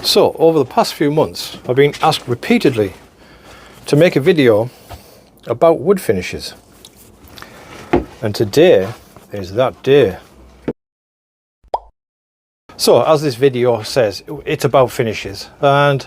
So over the past few months I've been asked repeatedly to make a video about wood finishes, and today is that day. So as this video says, it's about finishes, and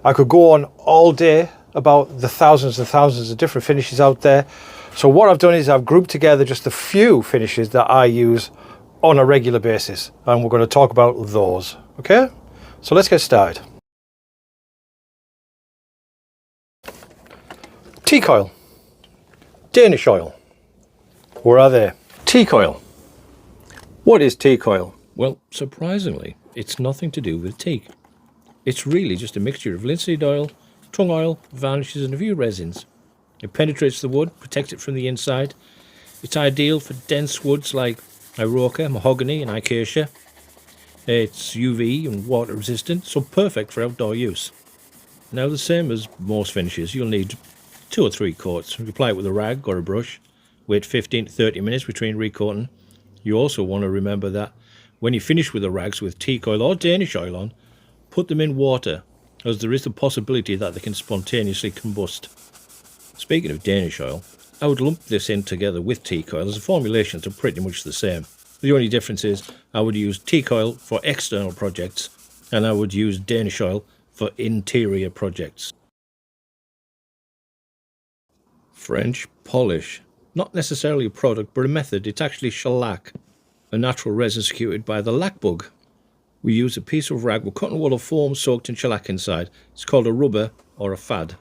I could go on all day about the thousands and thousands of different finishes out there. So what I've done is I've grouped together just a few finishes that I use on a regular basis, and we're going to talk about those. Okay, so let's get started. Teak oil, Danish oil, where are they? Teak oil. What is teak oil? Well, surprisingly, it's nothing to do with teak. It's really just a mixture of linseed oil, tung oil, varnishes and a few resins. It penetrates the wood, protects it from the inside. It's ideal for dense woods like Iroquois, mahogany and acacia. It's UV and water resistant, so perfect for outdoor use. Now, the same as most finishes, you'll need 2 or 3 coats. Apply it with a rag or a brush. Wait 15 to 30 minutes between recoating. You also want to remember that when you finish with the rags with teak oil or Danish oil on, put them in water, as there is the possibility that they can spontaneously combust. Speaking of Danish oil, I would lump this in together with teak oil, as the formulations are pretty much the same. The only difference is I would use teak oil for external projects and I would use Danish oil for interior projects. French polish. Not necessarily a product, but a method. It's actually shellac, a natural resin secured by the lac bug. We use a piece of rag with cotton wool or foam soaked in shellac inside. It's called a rubber or a fad.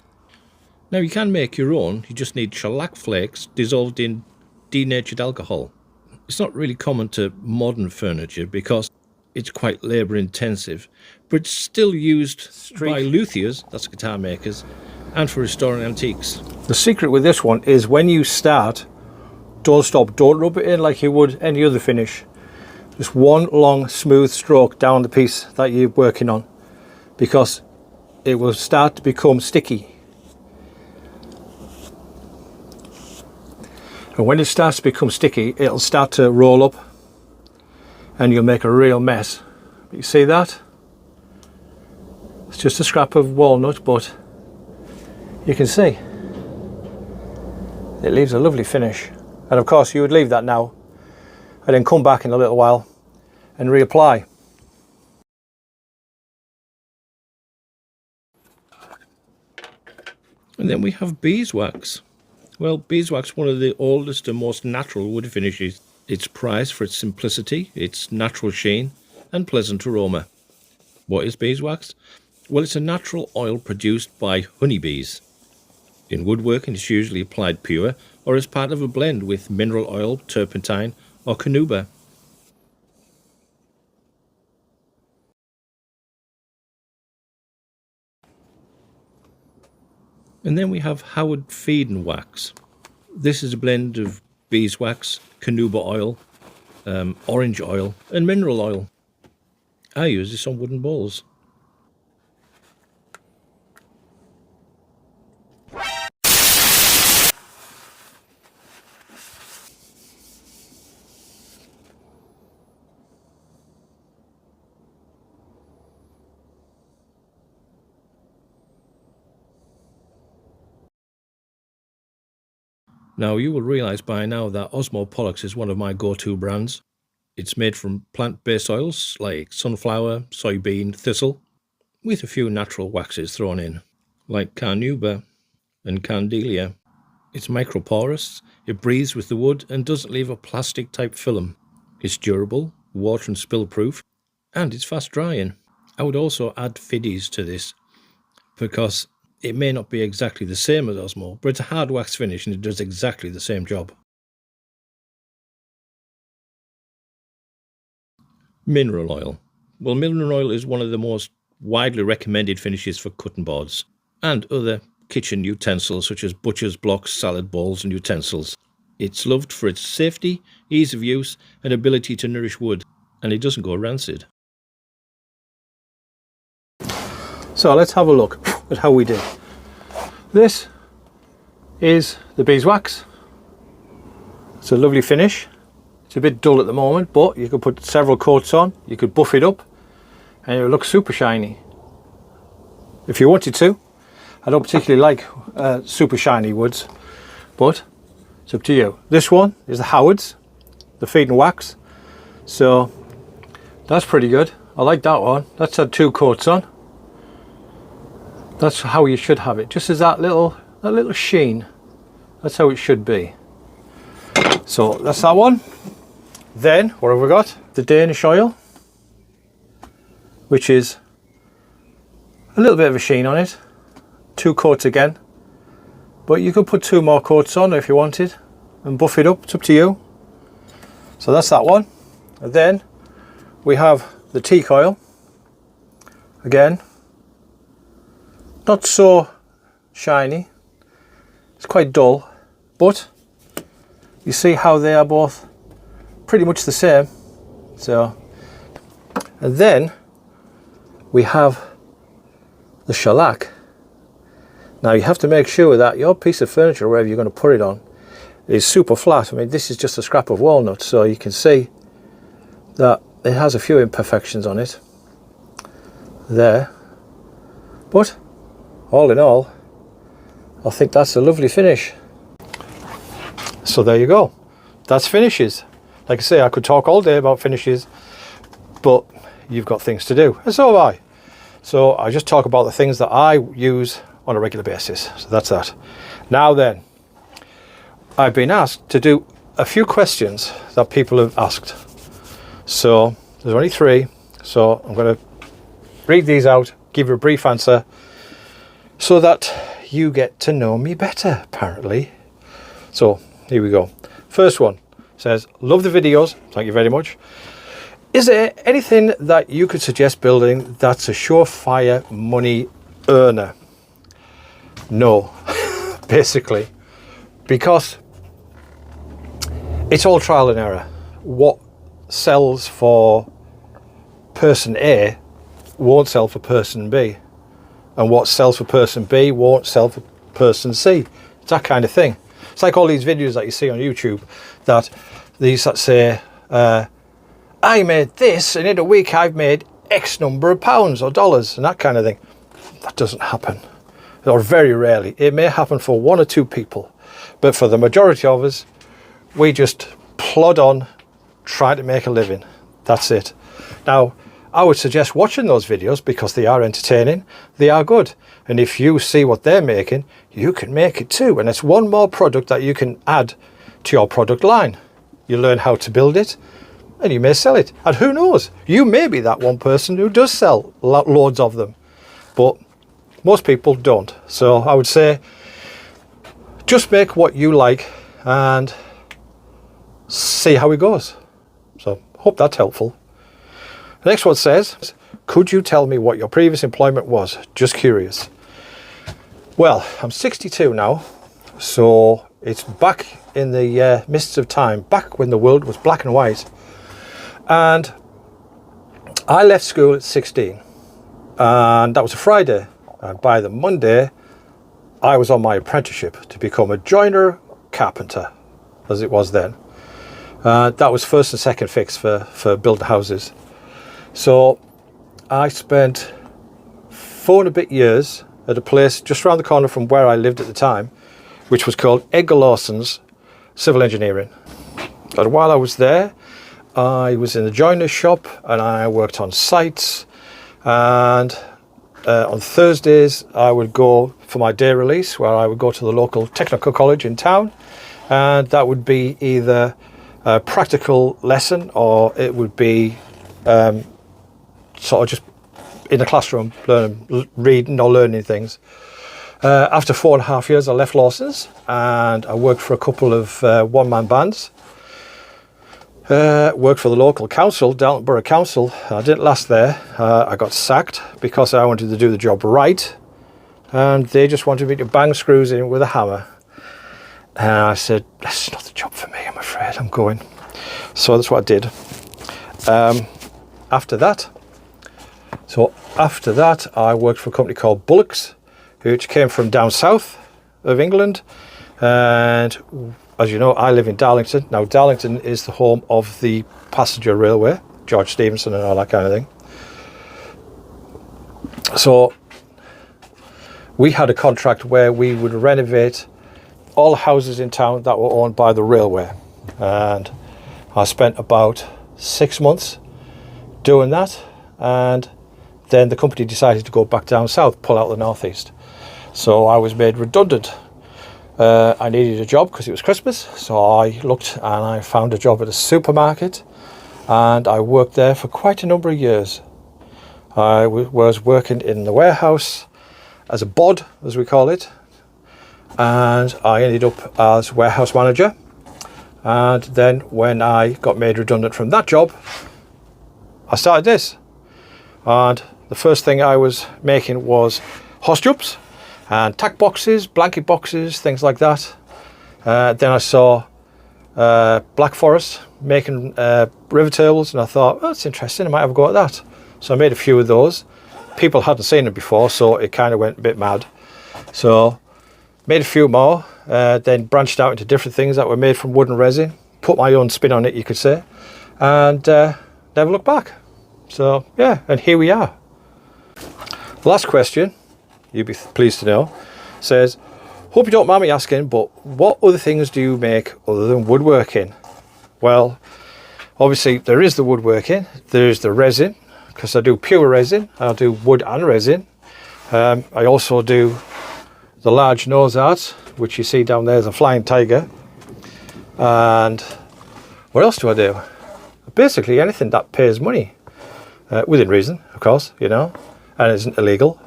Now, you can make your own. You just need shellac flakes dissolved in denatured alcohol. It's not really common to modern furniture because it's quite labour intensive, but it's still used by luthiers, that's guitar makers, and for restoring antiques. The secret with this one is when you start, don't stop, don't rub it in like you would any other finish. Just one long smooth stroke down the piece that you're working on, because it will start to become sticky. And when it starts to become sticky, it'll start to roll up and you'll make a real mess. You see that? It's just a scrap of walnut, but you can see it leaves a lovely finish. And of course you would leave that now and then come back in a little while and reapply. And then we have beeswax. Well, beeswax, one of the oldest and most natural wood finishes. It's prized for its simplicity, its natural sheen and pleasant aroma. What is beeswax? Well, it's a natural oil produced by honeybees. In woodworking, it's usually applied pure or as part of a blend with mineral oil, turpentine or carnauba. And then we have Howard Feeden wax. This is a blend of beeswax, carnauba oil, orange oil and mineral oil. I use this on wooden bowls. Now, you will realise by now that Osmopol is one of my go-to brands. It's made from plant-based oils like sunflower, soybean, thistle, with a few natural waxes thrown in, like carnauba and candelia. It's microporous, it breathes with the wood and doesn't leave a plastic-type film. It's durable, water and spill-proof, and it's fast-drying. I would also add fiddies to this, because it may not be exactly the same as Osmo, but it's a hard wax finish and it does exactly the same job. Mineral oil. Well, mineral oil is one of the most widely recommended finishes for cutting boards and other kitchen utensils such as butcher's blocks, salad bowls and utensils. It's loved for its safety, ease of use and ability to nourish wood, and it doesn't go rancid. So let's have a look at how we do. This is the beeswax. It's a lovely finish. It's a bit dull at the moment, but you could put several coats on, you could buff it up and it will look super shiny. if you wanted to. I don't particularly like super shiny woods, but it's up to you. This one is the Howard's, the feed and wax. So that's pretty good. I like that one. That's had 2 coats on. That's how you should have it. Just as that little sheen. That's how it should be. So that's that one. Then what have we got? The Danish oil, which is a little bit of a sheen on it. 2 coats again. But you could put 2 more coats on if you wanted and buff it up. It's up to you. So that's that one. And then we have the teak oil. Again, not so shiny. It's quite dull, but you see how they are both pretty much the same. So, and then we have the shellac. Now you have to make sure that your piece of furniture, wherever you're going to put it on, is super flat. I mean, this is just a scrap of walnut, so you can see that it has a few imperfections on it there, but all in all, I think that's a lovely finish. So there you go. That's finishes. Like I say, I could talk all day about finishes, but you've got things to do, and so have I. So I just talk about the things that I use on a regular basis. So that's that. Now then, I've been asked to do a few questions that people have asked. So there's only 3. So I'm going to read these out, give you a brief answer, so that you get to know me better, apparently. So here we go. First one says, love the videos. Thank you very much. Is there anything that you could suggest building that's a surefire money earner? No, basically, because it's all trial and error. What sells for person A won't sell for person B, and what sells for person B won't sell for person C. It's that kind of thing. It's like all these videos that you see on YouTube, that these that say, I made this, and in a week I've made X number of pounds or dollars, and that kind of thing. That doesn't happen, or very rarely. It may happen for 1 or 2 people, but for the majority of us, we just plod on trying to make a living. That's it. Now, I would suggest watching those videos because they are entertaining, they are good, and if you see what they're making, you can make it too, and it's one more product that you can add to your product line. You learn how to build it, and you may sell it, and who knows, you may be that one person who does sell loads of them, but most people don't. So I would say just make what you like and see how it goes. So hope that's helpful. The next one says, could you tell me what your previous employment was? Just curious. Well, I'm 62 now, so it's back in the mists of time, back when the world was black and white. And I left school at 16, and that was a Friday. And by the Monday, I was on my apprenticeship to become a joiner carpenter, as it was then. That was first and second fix for building houses. So I spent 4 and a bit years at a place just around the corner from where I lived at the time, which was called Edgar Lawson's Civil Engineering. And while I was there, I was in the joiner's shop and I worked on sites, and on Thursdays I would go for my day release, where I would go to the local technical college in town, and that would be either a practical lesson or it would be sort of just in the classroom reading or learning things. After 4.5 years I left Lawson's and I worked for a couple of one-man bands. Worked for the local council, Dalton Borough Council. I didn't last there. I got sacked because I wanted to do the job right, and they just wanted me to bang screws in with a hammer. And I said, that's not the job for me, I'm afraid, I'm going. So that's what I did. After that, I worked for a company called Bullocks, which came from down south of England. And as you know, I live in Darlington. Now, Darlington is the home of the passenger railway, George Stephenson and all that kind of thing. So we had a contract where we would renovate all the houses in town that were owned by the railway, and I spent about 6 months doing that, and then the company decided to go back down south, pull out the northeast. So I was made redundant. I needed a job because it was Christmas, so I looked and I found a job at a supermarket, and I worked there for quite a number of years. I was working in the warehouse as a bod, as we call it, and I ended up as warehouse manager. And then when I got made redundant from that job, I started this. And the first thing I was making was horse jumps and tack boxes, blanket boxes, things like that. Then I saw Black Forest making river tables, and I thought, oh, that's interesting, I might have a go at that. So I made a few of those. People hadn't seen them before, so it kind of went a bit mad. So made a few more, then branched out into different things that were made from wood and resin, put my own spin on it, you could say, and never looked back. So yeah, and here we are. Last question, you'd be pleased to know, says, hope you don't mind me asking, but what other things do you make other than woodworking? Well, obviously there is the woodworking, there's the resin, because I do pure resin, I do wood and resin. I also do the large nose art, which you see down there is a flying tiger. And what else do I do? Basically anything that pays money, within reason, of course, you know, and isn't illegal.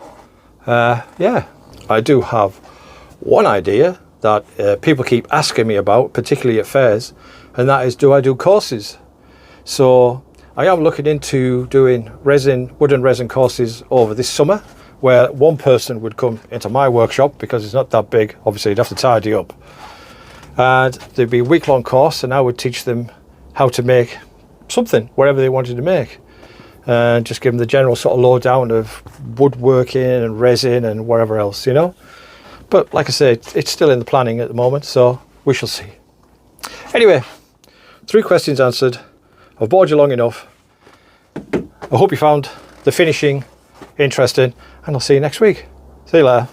Yeah, I do have one idea that people keep asking me about, particularly at fairs, and that is, do I do courses? So I am looking into doing wood and resin courses over this summer, where one person would come into my workshop, because it's not that big, obviously you'd have to tidy up, and there'd be a week-long course, and I would teach them how to make something, whatever they wanted to make, and just give them the general sort of lowdown of woodworking and resin and whatever else, you know. But like I say, it's still in the planning at the moment, so we shall see. Anyway, 3 questions answered. I've bored you long enough. I hope you found the finishing interesting, and I'll see you next week. See you later.